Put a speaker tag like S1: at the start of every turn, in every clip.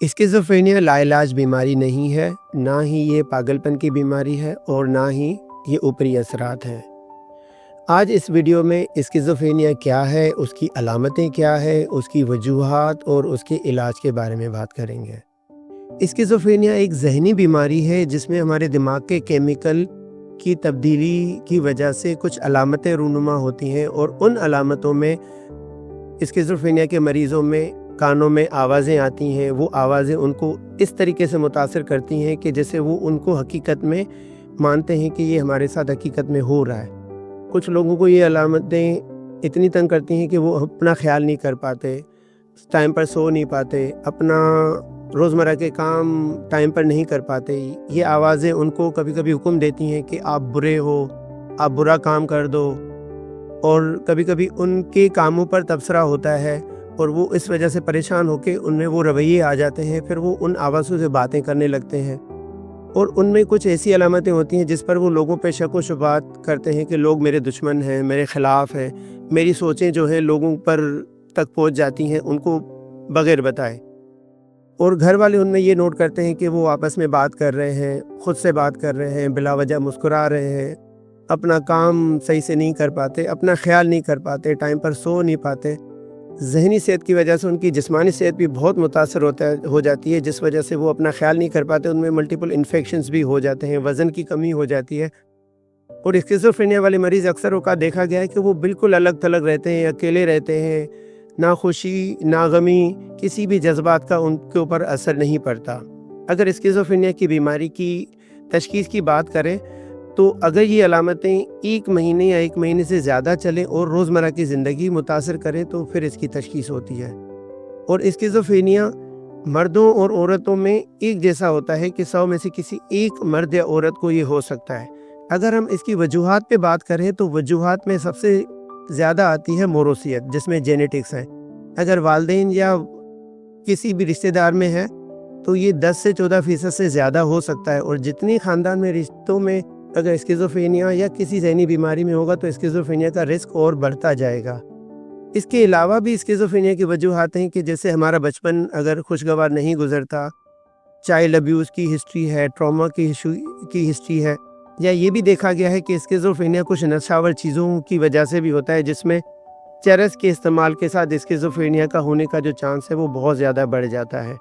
S1: Schizophrenia لاعلاج بیماری نہیں ہے، نہ ہی یہ پاگلپن کی بیماری ہے اور نہ ہی یہ اوپری اثرات ہیں۔ آج اس ویڈیو میں اسکیزوفرینیا کیا ہے، اس کی علامتیں کیا ہے، اس کی وجوہات اور اس کے علاج کے بارے میں بات کریں گے۔ اسکیزوفرینیا ایک ذہنی بیماری ہے جس میں ہمارے دماغ کے کیمیکل کی تبدیلی کی وجہ سے کچھ علامتیں رونما ہوتی ہیں، اور ان علامتوں میں اسکیزوفرینیا کے مریضوں میں کانوں میں آوازیں آتی ہیں۔ وہ آوازیں ان کو اس طریقے سے متاثر کرتی ہیں کہ جیسے وہ ان کو حقیقت میں مانتے ہیں کہ یہ ہمارے ساتھ حقیقت میں ہو رہا ہے۔ کچھ لوگوں کو یہ علامتیں اتنی تنگ کرتی ہیں کہ وہ اپنا خیال نہیں کر پاتے، ٹائم پر سو نہیں پاتے، اپنا روزمرہ کے کام ٹائم پر نہیں کر پاتے۔ یہ آوازیں ان کو کبھی کبھی حکم دیتی ہیں کہ آپ برے ہو، آپ برا کام کر دو، اور کبھی کبھی ان کے کاموں پر تبصرہ ہوتا ہے اور وہ اس وجہ سے پریشان ہو کے ان میں وہ رویے آ جاتے ہیں۔ پھر وہ ان آوازوں سے باتیں کرنے لگتے ہیں، اور ان میں کچھ ایسی علامتیں ہوتی ہیں جس پر وہ لوگوں پہ شک و شبہات کرتے ہیں کہ لوگ میرے دشمن ہیں، میرے خلاف ہیں، میری سوچیں جو ہیں لوگوں پر تک پہنچ جاتی ہیں ان کو بغیر بتائے۔ اور گھر والے ان میں یہ نوٹ کرتے ہیں کہ وہ آپس میں بات کر رہے ہیں، خود سے بات کر رہے ہیں، بلا وجہ مسکرا رہے ہیں، اپنا کام صحیح سے نہیں کر پاتے، اپنا خیال نہیں کر پاتے، ٹائم پر سو نہیں پاتے۔ ذہنی صحت کی وجہ سے ان کی جسمانی صحت بھی بہت متاثر ہو جاتی ہے، جس وجہ سے وہ اپنا خیال نہیں کر پاتے۔ ان میں ملٹیپل انفیکشنز بھی ہو جاتے ہیں، وزن کی کمی ہو جاتی ہے۔ اور اسکیزوفرینیا والے مریض اکثر اوقات دیکھا گیا ہے کہ وہ بالکل الگ تھلگ رہتے ہیں، اکیلے رہتے ہیں، نہ خوشی نہ غمی، کسی بھی جذبات کا ان کے اوپر اثر نہیں پڑتا۔ اگر اسکیزوفرینیا کی بیماری کی تشخیص کی بات کریں تو اگر یہ علامتیں ایک مہینے یا ایک مہینے سے زیادہ چلیں اور روزمرہ کی زندگی متاثر کریں تو پھر اس کی تشخیص ہوتی ہے۔ اور اسکیزوفرینیا مردوں اور عورتوں میں ایک جیسا ہوتا ہے کہ 100 میں سے کسی ایک مرد یا عورت کو یہ ہو سکتا ہے۔ اگر ہم اس کی وجوہات پہ بات کریں تو وجوہات میں سب سے زیادہ آتی ہے موروثیت، جس میں جینیٹکس ہے۔ اگر والدین یا کسی بھی رشتہ دار میں ہے تو یہ 10 سے 14% سے زیادہ ہو سکتا ہے، اور جتنی خاندان میں رشتوں میں اگر اسکیزوفرینیا یا کسی ذہنی بیماری میں ہوگا تو اسکیزوفرینیا کا رسک اور بڑھتا جائے گا۔ اس کے علاوہ بھی اسکیزوفرینیا کی وجوہات ہیں کہ جیسے ہمارا بچپن اگر خوشگوار نہیں گزرتا، چائلڈ ابیوز کی ہسٹری ہے، ٹراما کی ہسٹری ہے، یا یہ بھی دیکھا گیا ہے کہ اسکیزوفرینیا کچھ نشاور چیزوں کی وجہ سے بھی ہوتا ہے، جس میں چرس کے استعمال کے ساتھ اسکیزوفرینیا کا ہونے کا جو چانس ہے وہ بہت زیادہ بڑھ جاتا ہے۔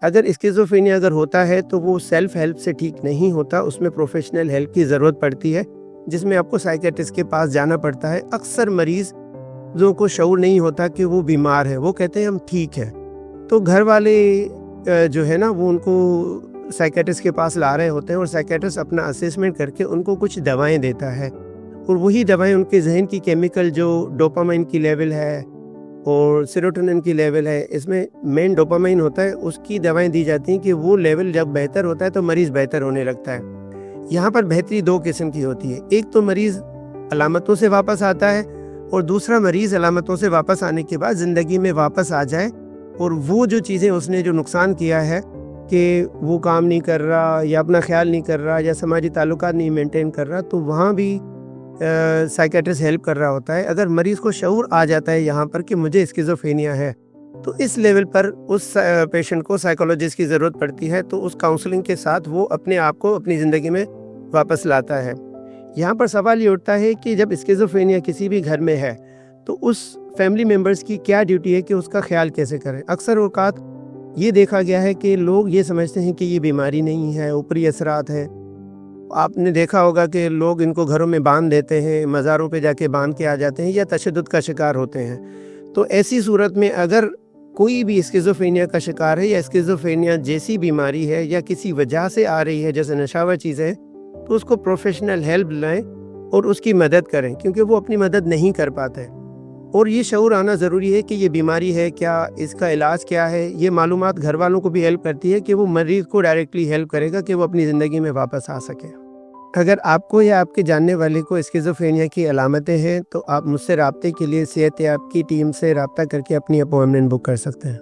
S1: اگر اسکیزوفرینیا اگر ہوتا ہے تو وہ سیلف ہیلپ سے ٹھیک نہیں ہوتا، اس میں پروفیشنل ہیلپ کی ضرورت پڑتی ہے، جس میں آپ کو سائیکیٹرسٹ کے پاس جانا پڑتا ہے۔ اکثر مریضوں کو شعور نہیں ہوتا کہ وہ بیمار ہے، وہ کہتے ہیں ہم ٹھیک ہیں، تو گھر والے جو ہے نا وہ ان کو سائیکیٹرسٹ کے پاس لا رہے ہوتے ہیں، اور سائیکیٹرسٹ اپنا اسیسمنٹ کر کے ان کو کچھ دوائیں دیتا ہے، اور وہی دوائیں ان کے ذہن کی کیمیکل جو ڈوپامائن کی لیول ہے اور سیروٹونن کی لیول ہے، اس میں مین ڈوپامائن ہوتا ہے، اس کی دوائیں دی جاتی ہیں کہ وہ لیول جب بہتر ہوتا ہے تو مریض بہتر ہونے لگتا ہے۔ یہاں پر بہتری 2 قسم کی ہوتی ہے، ایک تو مریض علامتوں سے واپس آتا ہے، اور دوسرا مریض علامتوں سے واپس آنے کے بعد زندگی میں واپس آ جائے، اور وہ جو چیزیں اس نے جو نقصان کیا ہے کہ وہ کام نہیں کر رہا یا اپنا خیال نہیں کر رہا یا سماجی تعلقات نہیں مینٹین کر رہا، تو وہاں بھی سائیکیٹرسٹ ہیلپ کر رہا ہوتا ہے۔ اگر مریض کو شعور آ جاتا ہے یہاں پر کہ مجھے اسکیزوفرینیا ہے، تو اس لیول پر اس پیشنٹ کو سائیکولوجسٹ کی ضرورت پڑتی ہے، تو اس کاؤنسلنگ کے ساتھ وہ اپنے آپ کو اپنی زندگی میں واپس لاتا ہے۔ یہاں پر سوال یہ اٹھتا ہے کہ جب اسکیزوفرینیا کسی بھی گھر میں ہے تو اس فیملی ممبرز کی کیا ڈیوٹی ہے کہ اس کا خیال کیسے کریں۔ اکثر اوقات یہ دیکھا گیا ہے کہ لوگ یہ سمجھتے ہیں کہ یہ بیماری نہیں ہے، اوپری اثرات ہیں۔ آپ نے دیکھا ہوگا کہ لوگ ان کو گھروں میں باندھ دیتے ہیں، مزاروں پہ جا کے باندھ کے آ جاتے ہیں، یا تشدد کا شکار ہوتے ہیں۔ تو ایسی صورت میں اگر کوئی بھی اسکیزوفرینیا کا شکار ہے یا اسکیزوفرینیا جیسی بیماری ہے یا کسی وجہ سے آ رہی ہے جیسے نشاور چیزیں، تو اس کو پروفیشنل ہیلپ لیں اور اس کی مدد کریں، کیونکہ وہ اپنی مدد نہیں کر پاتے۔ اور یہ شعور آنا ضروری ہے کہ یہ بیماری ہے کیا، اس کا علاج کیا ہے۔ یہ معلومات گھر والوں کو بھی ہیلپ کرتی ہے کہ وہ مریض کو ڈائریکٹلی ہیلپ کرے گا کہ وہ اپنی زندگی میں واپس آ سکے۔ اگر آپ کو یا آپ کے جاننے والے کو اسکیزوفرینیا کی علامتیں ہیں تو آپ مجھ سے رابطے کے لیے صحت یاب کی ٹیم سے رابطہ کر کے اپنی اپائنٹمنٹ بک کر سکتے ہیں۔